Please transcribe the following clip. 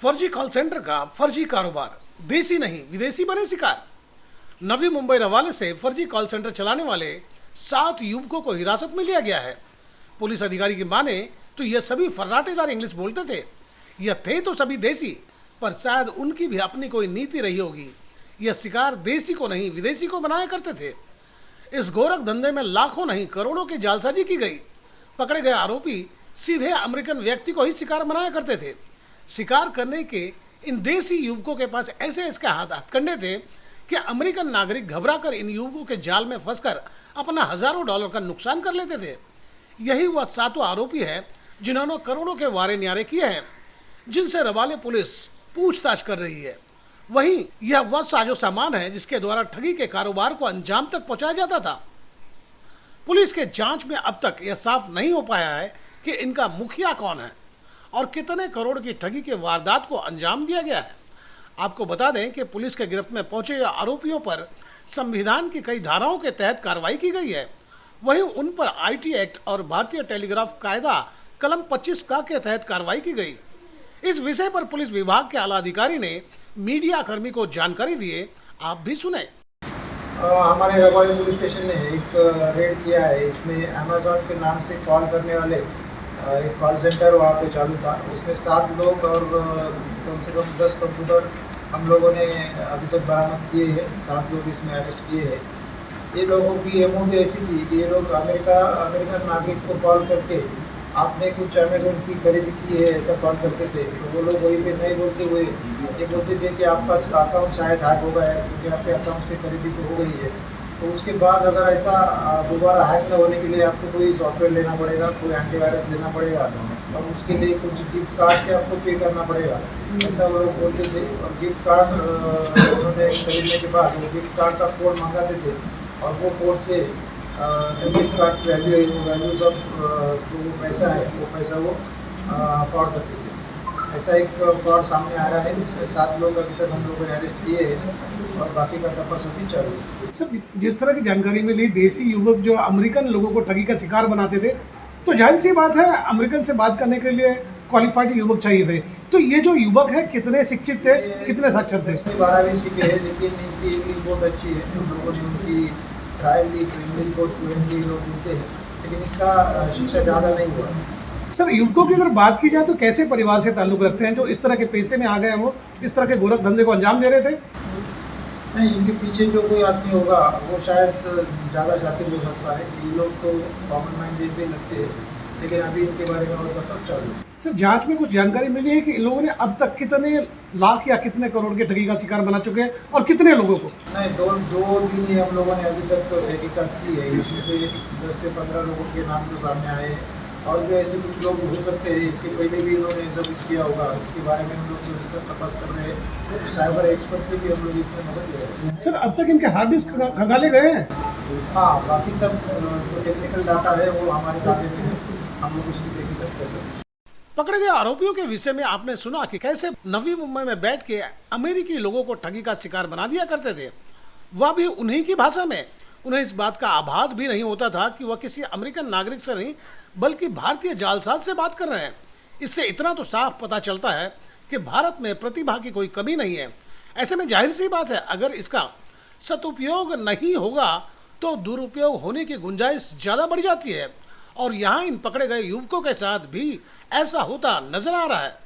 फर्जी call centre का फर्जी कारोबार, देसी नहीं विदेशी बने शिकार। नवी मुंबई रवाले से फर्जी कॉल सेंटर चलाने वाले 7 युवकों को हिरासत में लिया गया है। पुलिस अधिकारी की माने तो यह सभी फर्राटेदार इंग्लिश बोलते थे। यह थे तो सभी देसी, पर शायद उनकी भी अपनी कोई नीति रही होगी। यह शिकार देसी को नहीं विदेशी को बनाया करते थे। इस गोरख धंधे में लाखों नहीं करोड़ों की जालसाजी की गई। पकड़े गए आरोपी सीधे अमेरिकन व्यक्ति को ही शिकार बनाया करते थे। शिकार करने के इन देसी युवकों के पास ऐसे इसके हथकंडे थे कि अमेरिकन नागरिक घबराकर इन युवकों के जाल में फंसकर अपना हजारों डॉलर का नुकसान कर लेते थे। यही वह 7 आरोपी है जिन्होंने करोड़ों के वारे न्यारे किए हैं, जिनसे रवाले पुलिस पूछताछ कर रही है। वहीं यह वह साजो सामान है जिसके द्वारा ठगी के कारोबार को अंजाम तक पहुंचाया जाता था। पुलिस के जांच में अब तक यह साफ नहीं हो पाया है कि इनका मुखिया कौन है और कितने करोड़ की ठगी के वारदात को अंजाम दिया गया है। आपको बता दें कि पुलिस के गिरफ्त में पहुंचे आरोपियों पर संविधान की कई धाराओं के तहत कार्रवाई की गई है। वहीं उन पर आईटी एक्ट और भारतीय टेलीग्राफ कायदा कलम 25 का के तहत कार्रवाई की गई। इस विषय पर पुलिस विभाग के आला अधिकारी ने मीडिया कर्मी को जानकारी दिए। आप भी सुने। हमारे रबाड़ी पुलिस स्टेशन ने एक रेड किया है। इसमें अमेजॉन के नाम से कॉल करने वाले एक कॉल सेंटर वहाँ पे चालू था। उसमें 7 लोग और कम से कम 10 कंप्यूटर हम लोगों ने अभी तक बरामद किए हैं। 7 लोग इसमें अरेस्ट किए हैं। ये लोगों की अमाउंट ऐसी थी कि ये लोग अमेरिकन नागरिक को कॉल करके आपने कुछ अमेजोन की खरीदी की है ऐसा कॉल करते थे। तो वो लोग वहीं पे नहीं बोलते हुए ये बोलते थे कि आपका अकाउंट शायद हैक हो गया है, क्योंकि आपके अकाउंट से खरीदी तो हो गई है। तो उसके बाद अगर ऐसा दोबारा हैक न होने के लिए आपको कोई सॉफ्टवेयर लेना पड़ेगा, कोई एंटीवायरस लेना पड़ेगा और उसके लिए कुछ गिफ्ट कार्ड से आपको पे करना पड़ेगा, ऐसा वो लोग बोलते थे। और गिफ्ट कार्ड उन्होंने खरीदने के बाद वो गिफ्ट कार्ड का कोड मंगाते थे और वो कोड से गिफ्ट कार्ड वैल्यू सब जो पैसा है वो पैसा वो फ्रॉड करते थे। ऐसा एक फ्रॉड सामने आया है। इसमें 7 लोग अभी तक हम लोगों ने अरेस्ट किए हैं और बाकी का तपास अभी चालू है। सर, जिस तरह की जानकारी मिली, देसी युवक जो अमेरिकन लोगों को ठगी का शिकार बनाते थे, तो जाहिर सी बात है अमेरिकन से बात करने के लिए क्वालिफाइड युवक चाहिए थे। तो ये जो युवक है कितने शिक्षित थे, कितने साक्षर थे? 12वीं सीखे हैं, लेकिन इनकी इंग्लिश बहुत अच्छी है। हम लोगों ने उनकी ट्रायल ली तो इंग्लिश बहुत फ्लुएंटली लोग बोलते हैं, लेकिन इसका शिक्षा ज़्यादा नहीं हुआ। सर, युवकों की अगर बात की जाए तो कैसे परिवार से ताल्लुक रखते हैं जो इस तरह के पेशे में आ गए हैं, वो इस तरह के गोरख धंधे को अंजाम दे रहे थे? नहीं, इनके पीछे जो कोई आदमी होगा वो शायद ज़्यादा शातिर हो सकता है। ये लोग तो कॉमन माइंड जैसे ही लगते हैं, लेकिन अभी इनके बारे में और तपास चालू है। सर, जांच में कुछ जानकारी मिली है कि इन लोगों ने अब तक कितने लाख या कितने करोड़ के ठगी का शिकार बना चुके हैं और कितने लोगों को? नहीं, दो दिन ही हम लोगों ने अभी तक तहकीकात की है। इसमें से 10 से 15 लोगों के नाम तो सामने आए हैं और भी ऐसे कुछ लोग हो सकते हैं। इसके पहले भी इन्होंने सब कुछ किया होगा। इसके बारे में हम लोग सविस्तर तपास कर रहे हैं। साइबर एक्सपर्ट की भी हम लोग इसमें मदद ले रहे हैं। सर, अब तक इनके हार्ड डिस्क खंगाले गए हैं? हाँ, बाकी सब जो टेक्निकल डाटा है वो हमारे पास है, हम लोग उसकी तहकीकात कर रहे हैं। पकड़े गए आरोपियों के विषय में आपने सुना कि कैसे नवी मुंबई में बैठ के अमेरिकी लोगों को ठगी का शिकार बना दिया करते थे, वह भी उन्हीं की भाषा में। उन्हें इस बात का आभास भी नहीं होता था कि वह किसी अमेरिकन नागरिक से नहीं बल्कि भारतीय जालसाज से बात कर रहे हैं। इससे इतना तो साफ पता चलता है कि भारत में प्रतिभा की कोई कमी नहीं है। ऐसे में जाहिर सी बात है, अगर इसका सदुपयोग नहीं होगा तो दुरुपयोग होने की गुंजाइश ज़्यादा बढ़ जाती है। और यहाँ इन पकड़े गए युवकों के साथ भी ऐसा होता नजर आ रहा है।